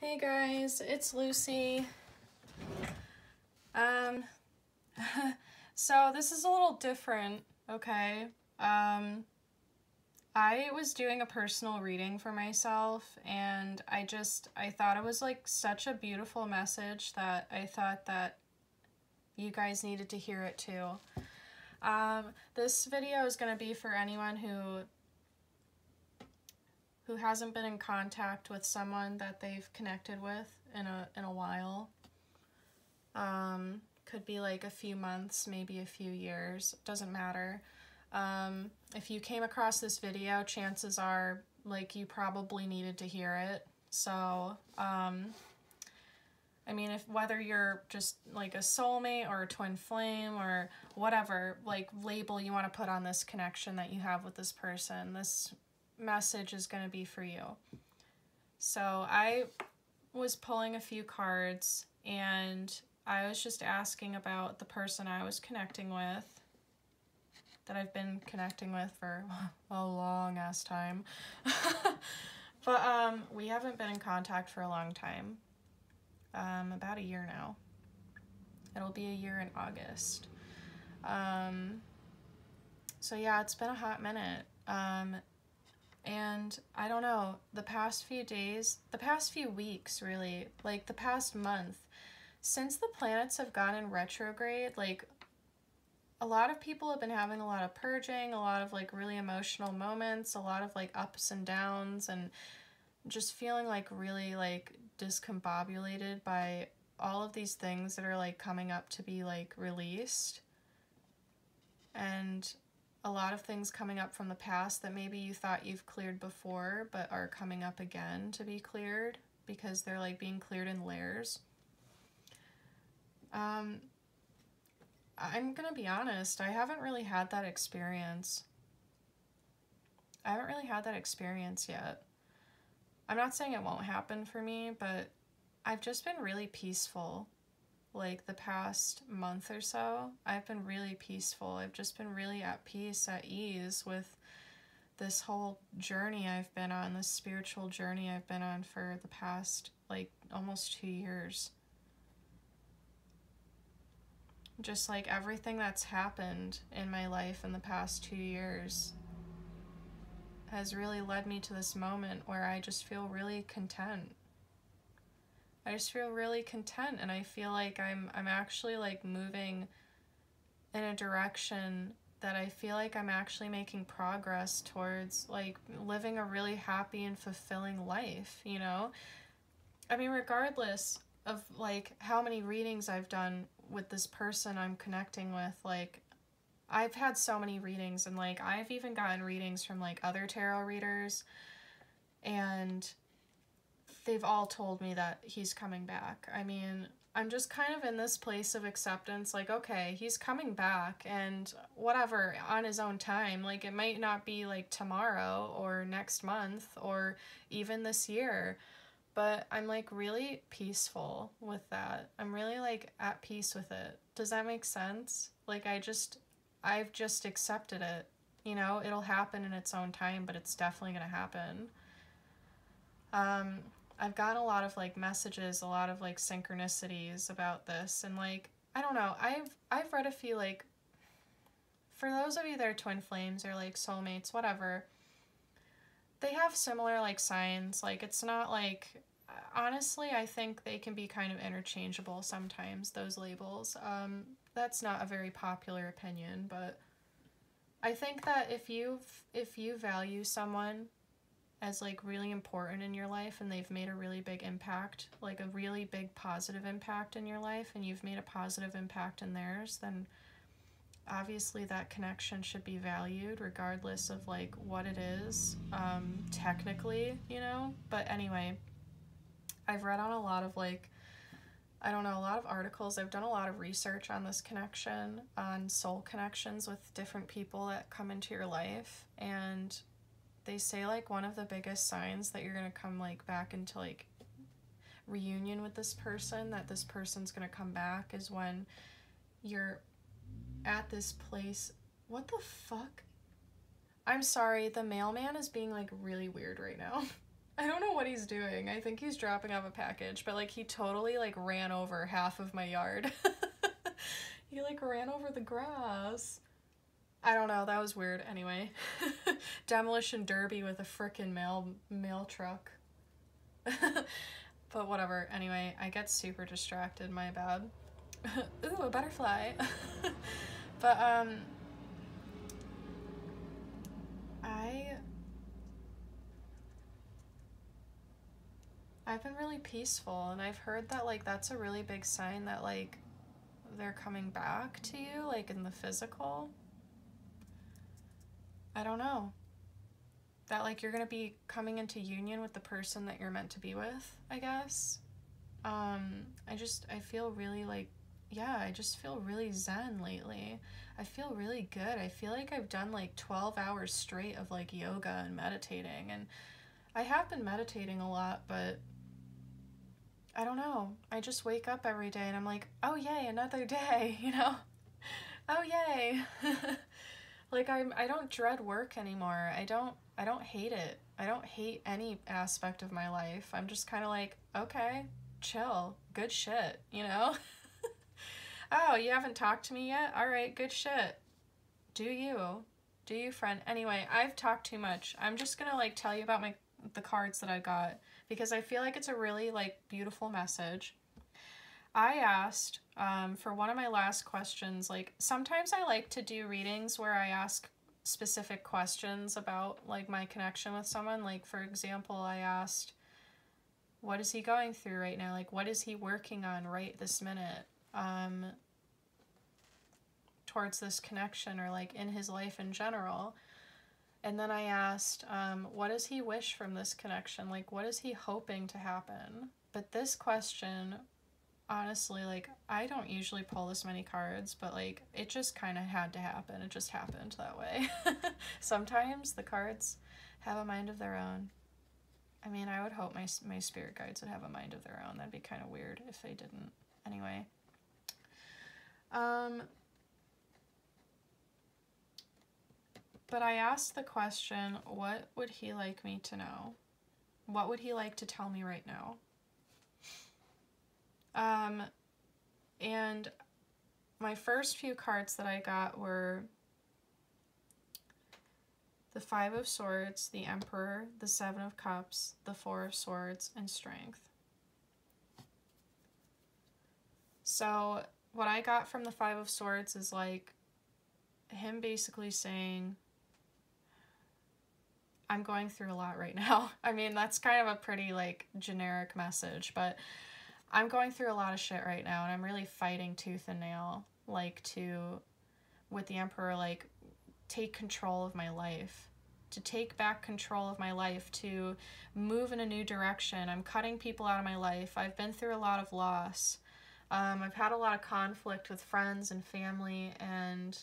Hey guys, it's Lucy. Um, so this is a little different, okay? I was doing a personal reading for myself and I thought it was like such a beautiful message that I thought that you guys needed to hear it too. This video is going to be for anyone who hasn't been in contact with someone that they've connected with in a while. Could be like a few months, maybe a few years, doesn't matter. If you came across this video, chances are like you probably needed to hear it. So, I mean, whether you're just like a soulmate or a twin flame or whatever like label you want to put on this connection that you have with this person, this message is going to be for you. So I was pulling a few cards and I was just asking about the person I was connecting with, that I've been connecting with for a long ass time. But we haven't been in contact for a long time. About a year now. It'll be a year in August. So yeah, it's been a hot minute. And I don't know, the past few days, the past few weeks really, like the past month, since the planets have gone in retrograde, like a lot of people have been having a lot of purging, a lot of like really emotional moments, a lot of like ups and downs, and just feeling like really like discombobulated by all of these things that are like coming up to be like released. And a lot of things coming up from the past that maybe you thought you've cleared before but are coming up again to be cleared because they're like being cleared in layers. I'm gonna be honest, I haven't really had that experience. I haven't really had that experience yet. I'm not saying it won't happen for me, but I've just been really peaceful. Like the past month or so, I've been really peaceful. I've just been really at peace, at ease with this whole journey I've been on, this spiritual journey I've been on for the past like almost 2 years. Just like everything that's happened in my life in the past 2 years has really led me to this moment where I just feel really content. I just feel really content, and I feel like I'm actually like moving in a direction that I feel like I'm actually making progress towards like living a really happy and fulfilling life, you know? I mean, regardless of like how many readings I've done with this person I'm connecting with, like I've had so many readings, and like I've even gotten readings from like other tarot readers, and they've all told me that he's coming back. I mean, I'm just kind of in this place of acceptance, like, okay, he's coming back, and whatever, on his own time. Like, it might not be like tomorrow or next month or even this year, but I'm like really peaceful with that. I'm really like at peace with it. Does that make sense? Like, I've just accepted it. You know, it'll happen in its own time, but it's definitely gonna happen. I've gotten a lot of like messages, a lot of like synchronicities about this, and like I don't know, I've read a few, like, for those of you that are twin flames or like soulmates, whatever, they have similar like signs. Like, it's not like, honestly, I think they can be kind of interchangeable sometimes, those labels. That's not a very popular opinion, but I think that if you value someone as like really important in your life, and they've made a really big impact, like a really big positive impact in your life, and you've made a positive impact in theirs, then obviously that connection should be valued regardless of like what it is, technically, you know? But anyway, I've read on a lot of like, I don't know, a lot of articles. I've done a lot of research on this connection, on soul connections with different people that come into your life, and they say like one of the biggest signs that you're gonna come like back into like reunion with this person, that this person's gonna come back, is when you're at this place. What the fuck? I'm sorry, the mailman is being like really weird right now. I don't know what he's doing. I think he's dropping off a package, but like he totally like ran over half of my yard. He like ran over the grass. I don't know, that was weird. Anyway. Demolition derby with a frickin' mail truck. But whatever. Anyway, I get super distracted, my bad. Ooh, a butterfly. But I've been really peaceful, and I've heard that like that's a really big sign that like they're coming back to you, like in the physical. I don't know. That like you're gonna be coming into union with the person that you're meant to be with, I guess. I feel really like, yeah, I just feel really zen lately. I feel really good. I feel like I've done like 12 hours straight of like yoga and meditating, and I have been meditating a lot, but I don't know. I just wake up every day and I'm like, oh yay, another day, you know? Oh yay. Like I don't dread work anymore. I don't hate it. I don't hate any aspect of my life. I'm just kind of like, okay, chill, good shit, you know? Oh, you haven't talked to me yet? All right, good shit. Do you, friend? Anyway, I've talked too much. I'm just gonna like tell you about the cards that I got because I feel like it's a really like beautiful message. I asked for one of my last questions, like sometimes I like to do readings where I ask specific questions about like my connection with someone. Like for example, I asked, what is he going through right now? Like what is he working on right this minute towards this connection, or like in his life in general? And then I asked, what does he wish from this connection? Like what is he hoping to happen? But this question, honestly, like, I don't usually pull this many cards, but, like, it just kind of had to happen. It just happened that way. Sometimes the cards have a mind of their own. I mean, I would hope my spirit guides would have a mind of their own. That'd be kind of weird if they didn't. Anyway. But I asked the question, what would he like me to know? What would he like to tell me right now? And my first few cards that I got were the Five of Swords, the Emperor, the Seven of Cups, the Four of Swords, and Strength. So what I got from the Five of Swords is like him basically saying, I'm going through a lot right now. I mean, that's kind of a pretty like generic message, but I'm going through a lot of shit right now, and I'm really fighting tooth and nail, like, with the Emperor, like, take control of my life, to take back control of my life, to move in a new direction. I'm cutting people out of my life. I've been through a lot of loss. I've had a lot of conflict with friends and family, and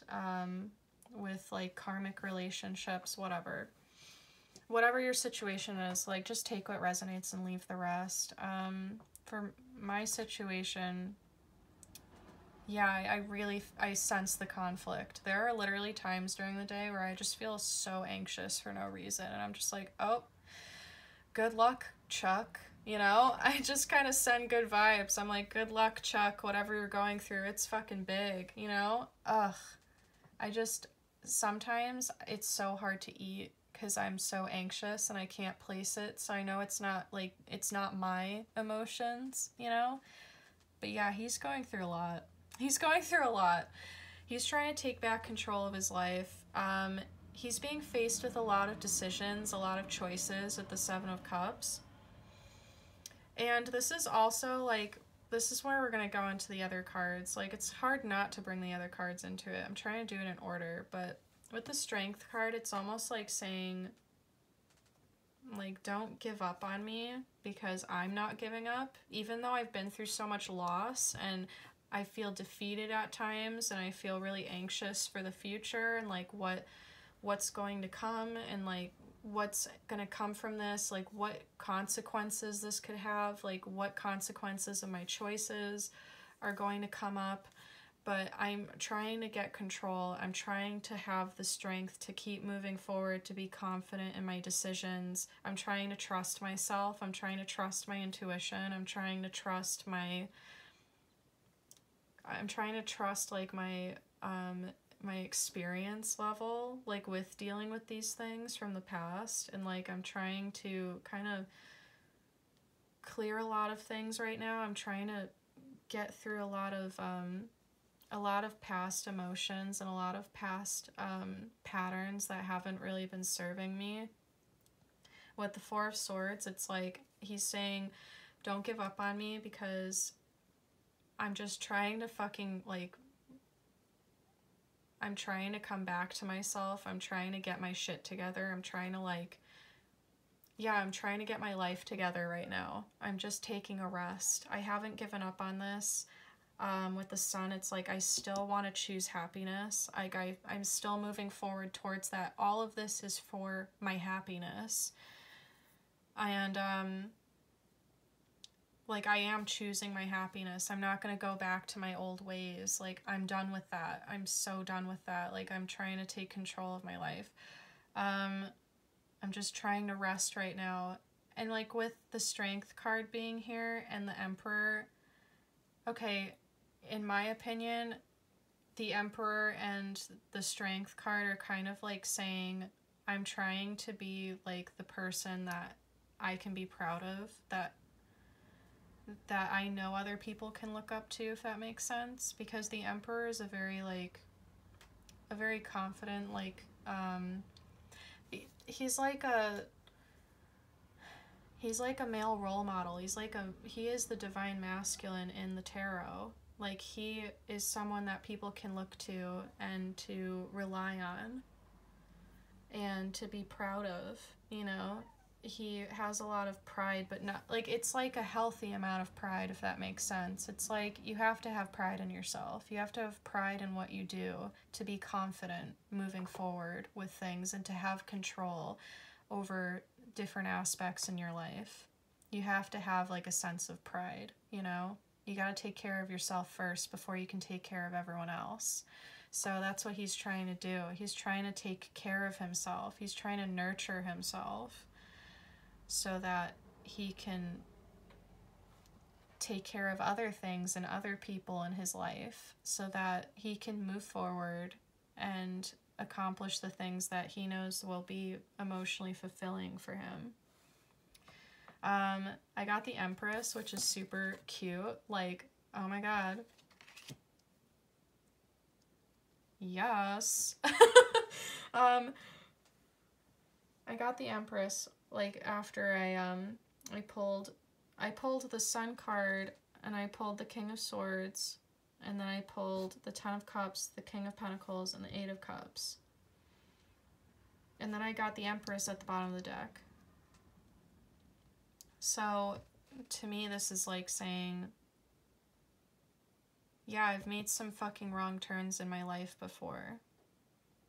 with, like, karmic relationships, whatever. Whatever your situation is, like, just take what resonates and leave the rest. For my situation, yeah, I sense the conflict. There are literally times during the day where I just feel so anxious for no reason, and I'm just like, oh, good luck, Chuck, you know? I just kind of send good vibes. I'm like, good luck, Chuck, whatever you're going through, it's fucking big, you know? Ugh. Sometimes it's so hard to eat because I'm so anxious and I can't place it, so I know it's not my emotions, you know? But yeah, he's going through a lot. He's going through a lot. He's trying to take back control of his life. He's being faced with a lot of decisions, a lot of choices with the Seven of Cups. And this is also, like, this is where we're going to go into the other cards. Like, it's hard not to bring the other cards into it. I'm trying to do it in order, but with the Strength card, it's almost like saying, like, don't give up on me because I'm not giving up. Even though I've been through so much loss and I feel defeated at times and I feel really anxious for the future and, like, what's going to come and, like, what's going to come from this, like, what consequences this could have, like, what consequences of my choices are going to come up. but I'm trying to get control. I'm trying to have the strength to keep moving forward, to be confident in my decisions. I'm trying to trust myself. I'm trying to trust my intuition. I'm trying to trust like my experience level, like with dealing with these things from the past, and like I'm trying to kind of clear a lot of things right now. I'm trying to get through a lot of past emotions and a lot of past patterns that haven't really been serving me. With the Four of Swords, it's like he's saying, don't give up on me, because I'm just trying to fucking, like, I'm trying to come back to myself. I'm trying to get my shit together. I'm trying to, like, yeah, I'm trying to get my life together right now. I'm just taking a rest. I haven't given up on this. With the Sun, it's like I still want to choose happiness. Like I'm still moving forward towards that. All of this is for my happiness. And like I am choosing my happiness. I'm not going to go back to my old ways. Like I'm done with that. I'm so done with that. Like I'm trying to take control of my life. I'm just trying to rest right now. And like with the Strength card being here and the Emperor, okay, in my opinion, the Emperor and the Strength card are kind of like saying, I'm trying to be like the person that I can be proud of, that I know other people can look up to, if that makes sense. Because the Emperor is a very confident, like, he's like a male role model. He is the divine masculine in the tarot. Like, he is someone that people can look to and to rely on and to be proud of, you know? He has a lot of pride, but not, like, it's like a healthy amount of pride, if that makes sense. It's like, you have to have pride in yourself. You have to have pride in what you do to be confident moving forward with things and to have control over different aspects in your life. You have to have, like, a sense of pride, you know? You gotta take care of yourself first before you can take care of everyone else. So that's what he's trying to do. He's trying to take care of himself. He's trying to nurture himself so that he can take care of other things and other people in his life, so that he can move forward and accomplish the things that he knows will be emotionally fulfilling for him. I got the Empress, which is super cute. Like, oh my god. Yes. I got the Empress, like, after I pulled the Sun card, and I pulled the King of Swords, and then I pulled the Ten of Cups, the King of Pentacles, and the Eight of Cups. And then I got the Empress at the bottom of the deck. So, to me, this is like saying, yeah, I've made some fucking wrong turns in my life before.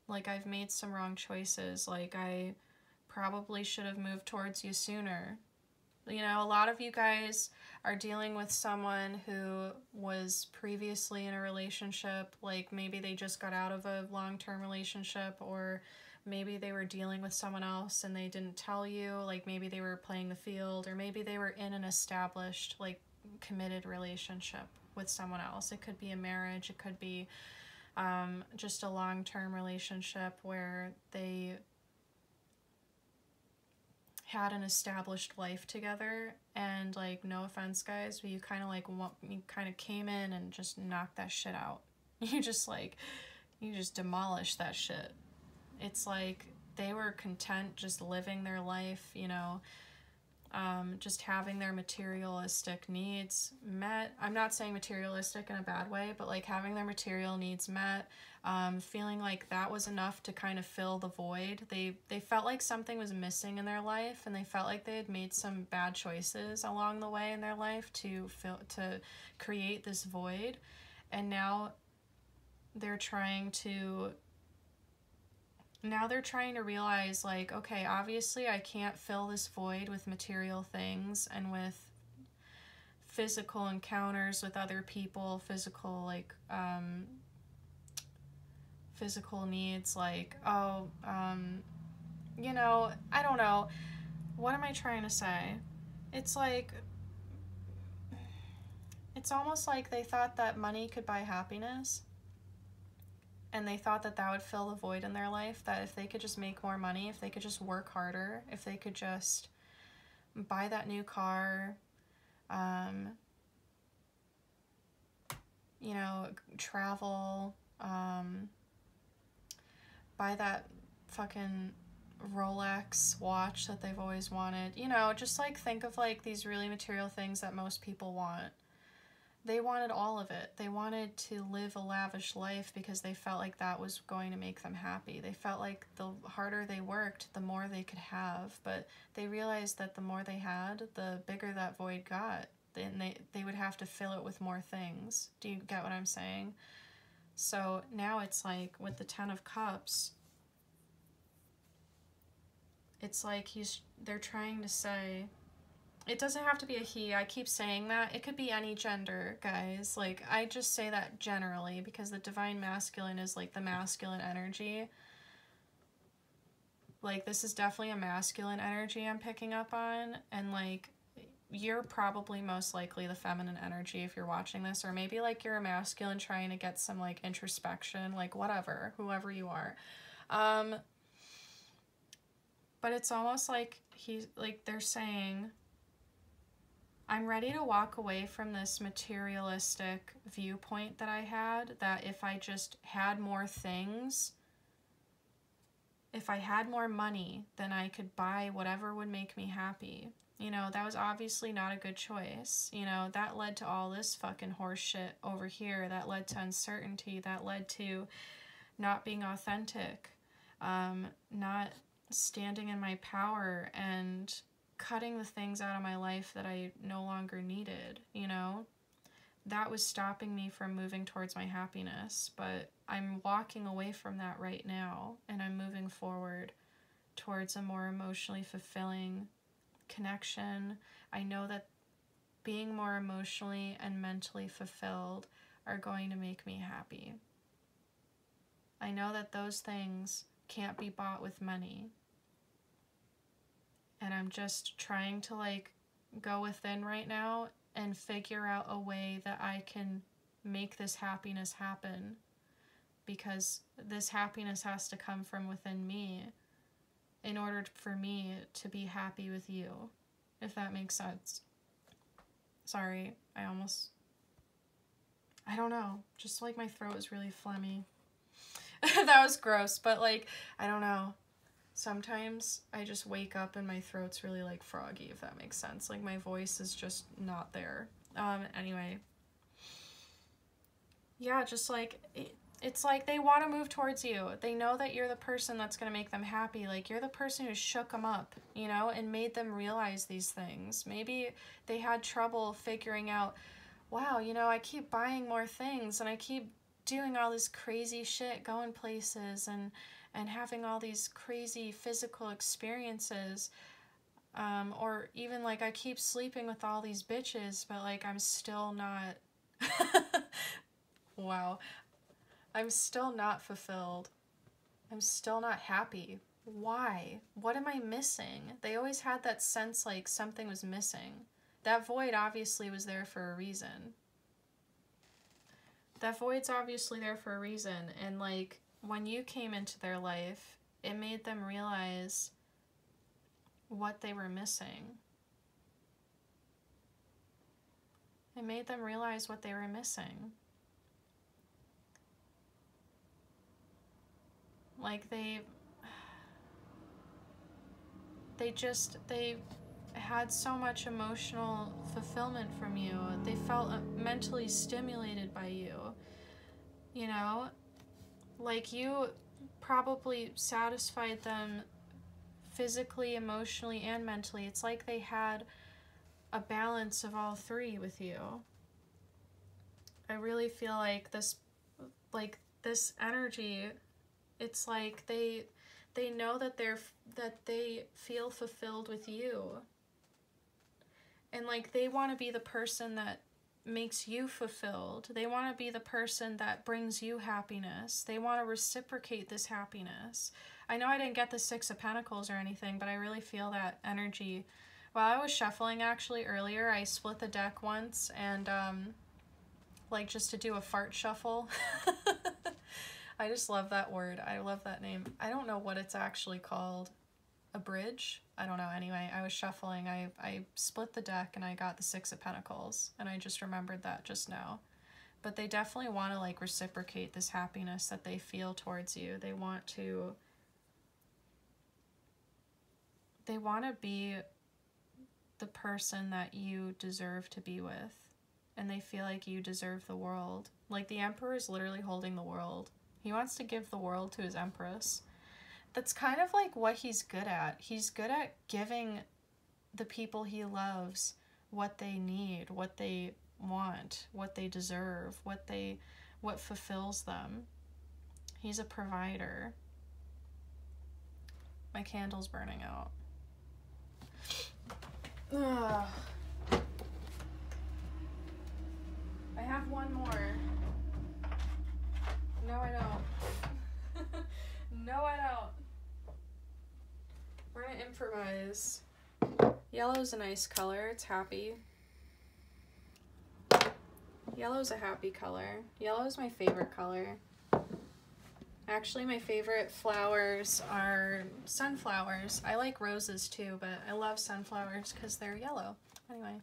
Like, I've made some wrong choices. Like, I probably should have moved towards you sooner. You know, a lot of you guys are dealing with someone who was previously in a relationship. Like, maybe they just got out of a long-term relationship, or maybe they were dealing with someone else and they didn't tell you. Like, maybe they were playing the field, or maybe they were in an established, like, committed relationship with someone else. It could be a marriage. It could be just a long-term relationship where they had an established life together, and, like, no offense, guys, but you kind of came in and just knocked that shit out. You just demolished that shit. It's like they were content just living their life, you know, just having their materialistic needs met. I'm not saying materialistic in a bad way, but, like, having their material needs met, feeling like that was enough to kind of fill the void. They felt like something was missing in their life, and they felt like they had made some bad choices along the way in their life to create this void. And now they're trying to realize, like, okay, obviously I can't fill this void with material things and with physical encounters with other people, physical, like, physical needs, like, oh, you know, I don't know. What am I trying to say? It's like, it's almost like they thought that money could buy happiness. And they thought that that would fill the void in their life, that if they could just make more money, if they could just work harder, if they could just buy that new car, you know, travel, buy that fucking Rolex watch that they've always wanted, you know, just like think of like these really material things that most people want. They wanted all of it. They wanted to live a lavish life because they felt like that was going to make them happy. They felt like the harder they worked, the more they could have. But they realized that the more they had, the bigger that void got. Then they would have to fill it with more things. Do you get what I'm saying? So now it's like with the Ten of Cups, it's like they're trying to say, it doesn't have to be a he. I keep saying that. It could be any gender, guys. Like, I just say that generally because the divine masculine is, like, the masculine energy. Like, this is definitely a masculine energy I'm picking up on. And, like, you're probably most likely the feminine energy if you're watching this. Or maybe, like, you're a masculine trying to get some, like, introspection. Like, whatever. Whoever you are. But it's almost like they're saying, I'm ready to walk away from this materialistic viewpoint that I had, that if I just had more things, if I had more money, then I could buy whatever would make me happy. You know, that was obviously not a good choice. You know, that led to all this fucking horse shit over here. That led to uncertainty. That led to not being authentic, not standing in my power, and cutting the things out of my life that I no longer needed, you know? That was stopping me from moving towards my happiness, but I'm walking away from that right now, and I'm moving forward towards a more emotionally fulfilling connection. I know that being more emotionally and mentally fulfilled are going to make me happy. I know that those things can't be bought with money. And I'm just trying to, like, go within right now and figure out a way that I can make this happiness happen. Because this happiness has to come from within me in order for me to be happy with you. If that makes sense. Sorry, I don't know. Just, like, my throat is really phlegmy. That was gross, but, like, I don't know. Sometimes I just wake up and my throat's really, like, froggy, if that makes sense. Like, my voice is just not there. Anyway. Yeah, just, like, it's like they want to move towards you. They know that you're the person that's going to make them happy. Like, you're the person who shook them up, you know, and made them realize these things. Maybe they had trouble figuring out, wow, you know, I keep buying more things and I keep doing all this crazy shit, going places and having all these crazy physical experiences, or even, like, I keep sleeping with all these bitches, but, like, I'm still not, wow, I'm still not fulfilled, I'm still not happy. Why? What am I missing? They always had that sense like something was missing. That void obviously was there for a reason. That void's obviously there for a reason, and, like, when you came into their life, it made them realize what they were missing. It made them realize what they were missing. Like, they had so much emotional fulfillment from you. They felt mentally stimulated by you. You know? Like, you probably satisfied them physically, emotionally, and mentally. It's like they had a balance of all three with you. I really feel like this energy, it's like they know that they feel fulfilled with you. And like they want to be the person that makes you fulfilled. They want to be the person that brings you happiness. They want to reciprocate this happiness. I know I didn't get the Six of Pentacles or anything, but I really feel that energy. While I was shuffling actually earlier, I split the deck once and like just to do a fart shuffle. I just love that word. I love that name. I don't know what it's actually called. A bridge? I don't know. Anyway, I was shuffling. I split the deck and I got the Six of Pentacles, and I just remembered that just now. But they definitely want to like reciprocate this happiness that they feel towards you. They want to be the person that you deserve to be with, and they feel like you deserve the world. Like the Emperor is literally holding the world. He wants to give the world to his Empress. That's kind of like what he's good at. He's good at giving the people he loves what they need, what they want, what they deserve, what fulfills them. He's a provider. My candle's burning out. Ugh. I have one more. No, I don't. No, I don't. We're gonna improvise. Yellow's a nice color. It's happy. Yellow's a happy color. Yellow's my favorite color. Actually, my favorite flowers are sunflowers. I like roses too, but I love sunflowers because they're yellow. Anyway,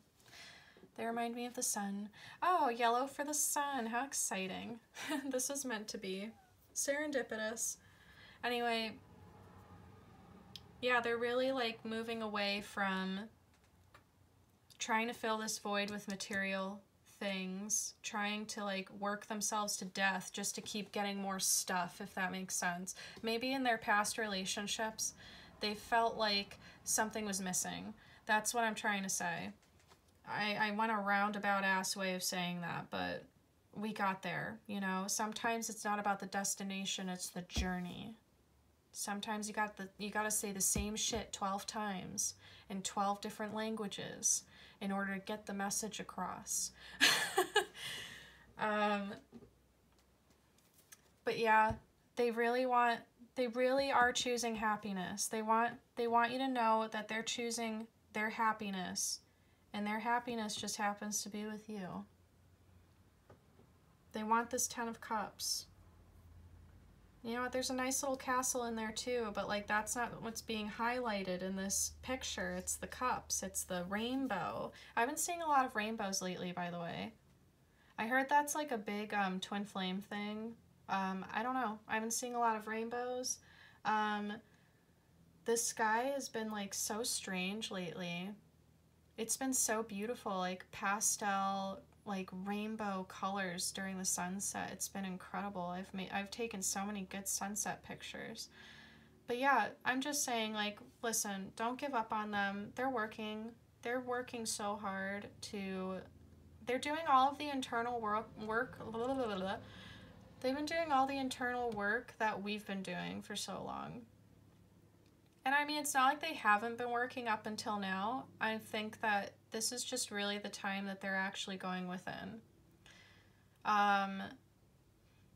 they remind me of the sun. Oh, yellow for the sun. How exciting. This is meant to be. Serendipitous. Anyway, yeah, they're really like moving away from trying to fill this void with material things, trying to like work themselves to death just to keep getting more stuff, if that makes sense. Maybe in their past relationships, they felt like something was missing. That's what I'm trying to say. I went a roundabout ass way of saying that, but we got there, you know? Sometimes it's not about the destination, it's the journey. Sometimes you gotta say the same shit 12 times in 12 different languages in order to get the message across. But yeah, they really are choosing happiness. They want you to know that they're choosing their happiness, and their happiness just happens to be with you. They want this 10 of Cups. You know what, there's a nice little castle in there too, but like that's not what's being highlighted in this picture. It's the cups, it's the rainbow. I've been seeing a lot of rainbows lately, by the way. I heard that's like a big twin flame thing. I don't know. I've been seeing a lot of rainbows. The sky has been like so strange lately. It's been so beautiful, like pastel, like rainbow colors during the sunset. It's been incredible. I've taken so many good sunset pictures. But yeah, I'm just saying, like, listen, don't give up on them. They're working so hard they're doing all of the internal work. They've been doing all the internal work that we've been doing for so long. And I mean, it's not like they haven't been working up until now. I think that this is just really the time that they're actually going within.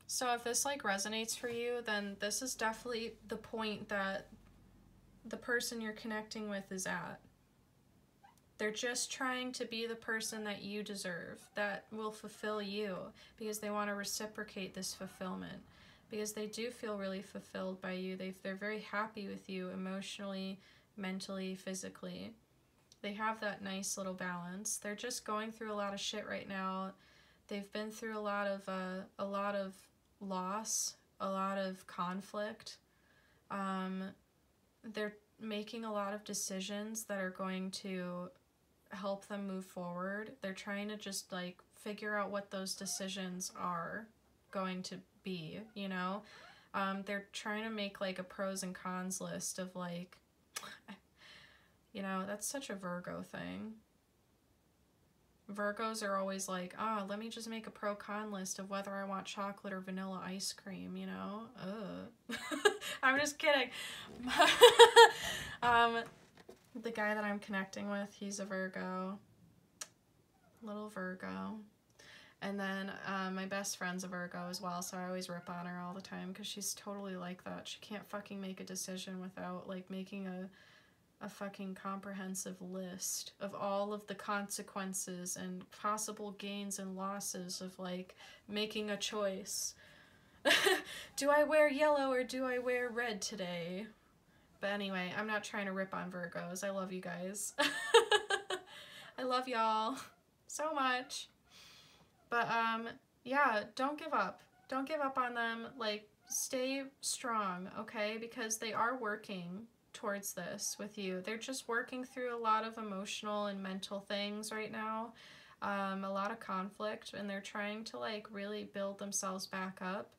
So if this like resonates for you, then this is definitely the point that the person you're connecting with is at. They're just trying to be the person that you deserve, that will fulfill you, because they want to reciprocate this fulfillment. Because they do feel really fulfilled by you. They're very happy with you emotionally, mentally, physically. They have that nice little balance. They're just going through a lot of shit right now. They've been through a lot of loss, a lot of conflict. They're making a lot of decisions that are going to help them move forward. They're trying to just like figure out what those decisions are going to be, you know? They're trying to make like a pros and cons list of like, you know, that's such a Virgo thing. Virgos are always like, oh, let me just make a pro-con list of whether I want chocolate or vanilla ice cream, you know? Ugh. I'm just kidding. The guy that I'm connecting with, he's a Virgo. Little Virgo. And then my best friend's a Virgo as well, so I always rip on her all the time because she's totally like that. She can't fucking make a decision without like making a fucking comprehensive list of all of the consequences and possible gains and losses of like making a choice. Do I wear yellow or do I wear red today? But anyway, I'm not trying to rip on Virgos. I love you guys. I love y'all so much. But yeah, don't give up. Don't give up on them. Like, stay strong, okay? Because they are working towards this with you. They're just working through a lot of emotional and mental things right now. A lot of conflict, and they're trying to like really build themselves back up.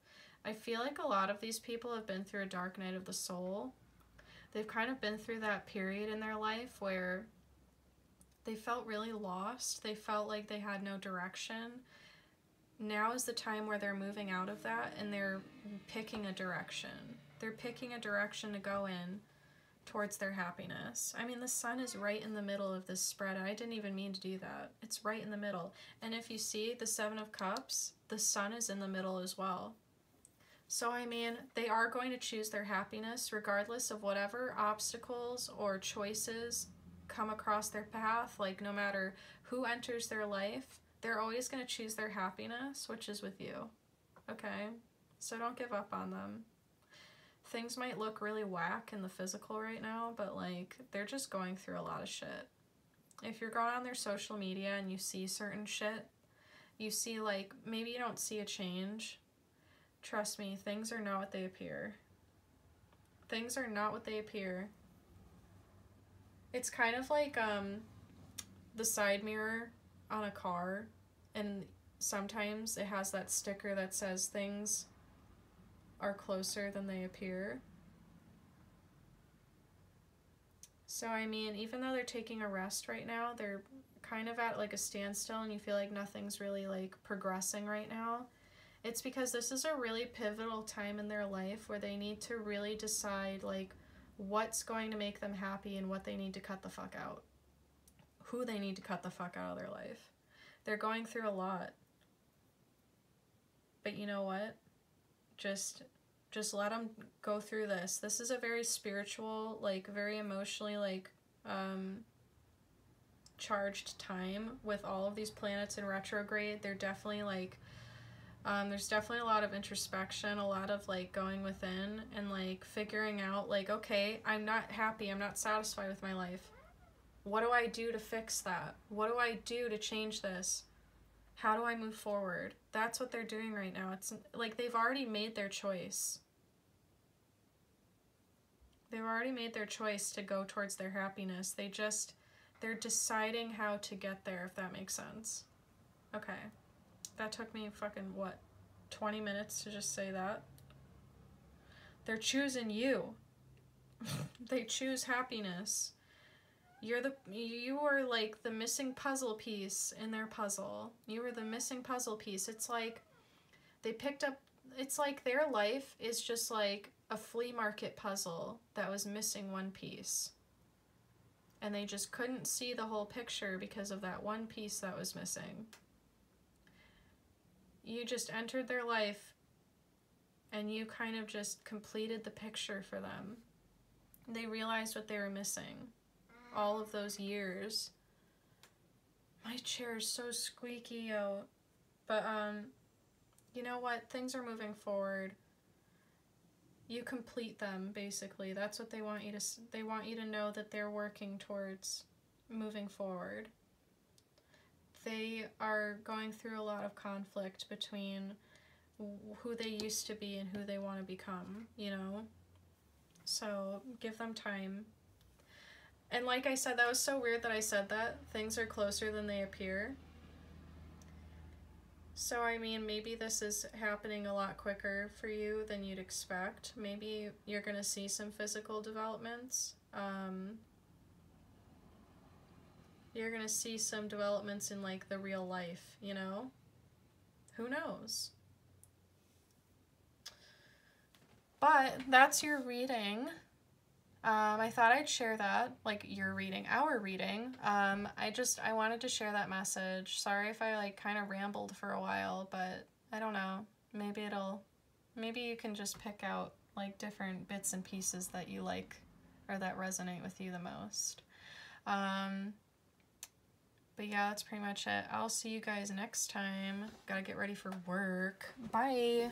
I feel like a lot of these people have been through a dark night of the soul. They've kind of been through that period in their life where they felt really lost. They felt like they had no direction. Now is the time where they're moving out of that and they're picking a direction. They're picking a direction to go in towards their happiness. I mean, the sun is right in the middle of this spread. I didn't even mean to do that. It's right in the middle. And if you see the Seven of Cups, the sun is in the middle as well. So, I mean, they are going to choose their happiness regardless of whatever obstacles or choices come across their path. Like, no matter who enters their life, they're always going to choose their happiness, which is with you. Okay? So don't give up on them. Things might look really whack in the physical right now, but like, they're just going through a lot of shit. If you're going on their social media and you see certain shit, you see like, maybe you don't see a change. Trust me, things are not what they appear. Things are not what they appear. It's kind of like the side mirror on a car, and sometimes it has that sticker that says things are closer than they appear. So, I mean, even though they're taking a rest right now, they're kind of at like a standstill and you feel like nothing's really like progressing right now. It's because this is a really pivotal time in their life where they need to really decide like what's going to make them happy and what they need to cut the fuck out. Who they need to cut the fuck out of their life. They're going through a lot. But you know what? Just let them go through this. This is a very spiritual, like very emotionally like charged time with all of these planets in retrograde. They're definitely like there's definitely a lot of introspection, a lot of like going within and like figuring out like, okay, I'm not happy, I'm not satisfied with my life. What do I do to fix that? What do I do to change this? How do I move forward? That's what they're doing right now. It's like they've already made their choice. They've already made their choice to go towards their happiness. They're deciding how to get there, if that makes sense. Okay. That took me fucking, what, 20 minutes to just say that? They're choosing you. They choose happiness. You are like the missing puzzle piece in their puzzle. You are the missing puzzle piece. It's like they picked up, it's like their life is just like a flea market puzzle that was missing one piece. And they just couldn't see the whole picture because of that one piece that was missing. You just entered their life and you kind of just completed the picture for them. They realized what they were missing all of those years. My chair is so squeaky, yo. But, you know what? Things are moving forward. You complete them, basically. That's what they want you to, they want you to know that they're working towards moving forward. They are going through a lot of conflict between who they used to be and who they want to become, you know? So, give them time. And like I said, that was so weird that I said that. Things are closer than they appear. So, I mean, maybe this is happening a lot quicker for you than you'd expect. Maybe you're going to see some physical developments. You're going to see some developments in, like, the real life, you know? Who knows? But that's your reading. I thought I'd share that, like your reading, our reading. I wanted to share that message. Sorry if I like kind of rambled for a while, but I don't know. Maybe you can just pick out like different bits and pieces that you like or that resonate with you the most. But yeah, that's pretty much it. I'll see you guys next time. Gotta get ready for work. Bye.